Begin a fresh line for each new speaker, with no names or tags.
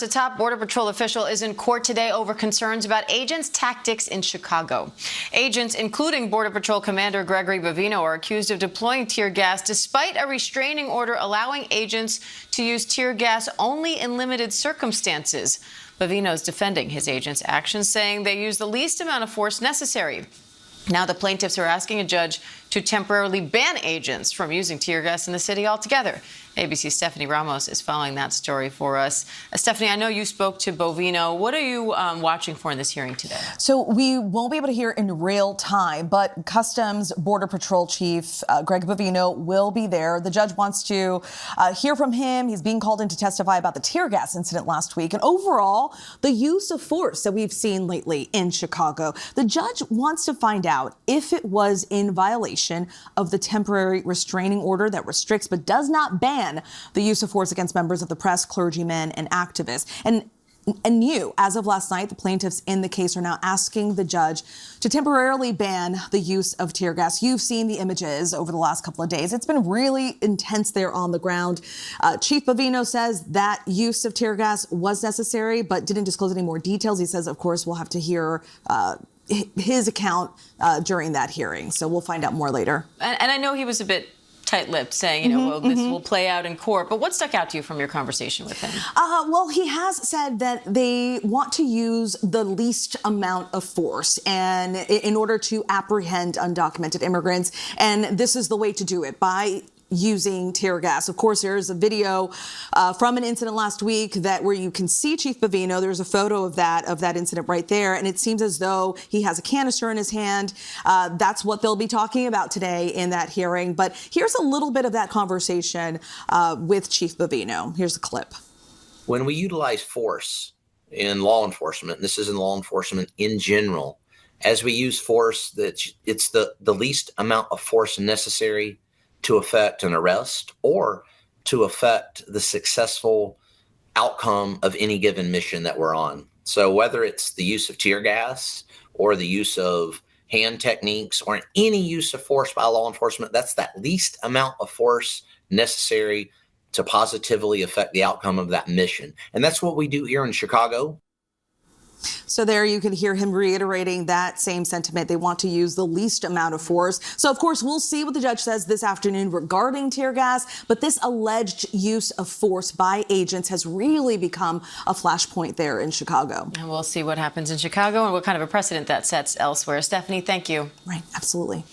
A top Border Patrol official is in court today over concerns about agents' tactics in Chicago. Agents, including Border Patrol Commander Gregory Bovino, are accused of deploying tear gas despite a restraining order allowing agents to use tear gas only in limited circumstances. Bovino is defending his agents' actions, saying they used the least amount of force necessary. Now the plaintiffs are asking a judge to temporarily ban agents from using tear gas in the city altogether. ABC's Stephanie Ramos is following that story for us. Stephanie, I know you spoke to Bovino. What are you watching for in this hearing today?
So we won't be able to hear in real time, but Customs Border Patrol Chief Greg Bovino will be there. The judge wants to hear from him. He's being called in to testify about the tear gas incident last week and overall the use of force that we've seen lately in Chicago. The judge wants to find out if it was in violation of the temporary restraining order that restricts but does not ban the use of force against members of the press, clergymen, and activists. And you, as of last night, the plaintiffs in the case are now asking the judge to temporarily ban the use of tear gas. You've seen the images over the last couple of days. It's been really intense there on the ground. Chief Bovino says that use of tear gas was necessary, but didn't disclose any more details. He says, of course, we'll have to hear his account during that hearing. So we'll find out more later.
And I know he was a bit tight-lipped, saying, well, this will play out in court. But what stuck out to you from your conversation with him?
Well, he has said that they want to use the least amount of force and in order to apprehend undocumented immigrants. And this is the way to do it, by using tear gas. Of course, there's a video from an incident last week where you can see Chief Bovino. There's a photo of that incident right there, and it seems as though he has a canister in his hand. That's what they'll be talking about today in that hearing. But here's a little bit of that conversation with Chief Bovino. Here's a clip.
When we utilize force in law enforcement, and this is in law enforcement in general, as we use force, it's the least amount of force necessary to effect an arrest or to affect the successful outcome of any given mission that we're on. So whether it's the use of tear gas or the use of hand techniques or any use of force by law enforcement, that's that least amount of force necessary to positively affect the outcome of that mission. And that's what we do here in Chicago.
So there you can hear him reiterating that same sentiment. They want to use the least amount of force. So, of course, we'll see what the judge says this afternoon regarding tear gas. But this alleged use of force by agents has really become a flashpoint there in Chicago.
And we'll see what happens in Chicago and what kind of a precedent that sets elsewhere. Stephanie, thank you.
Right. Absolutely.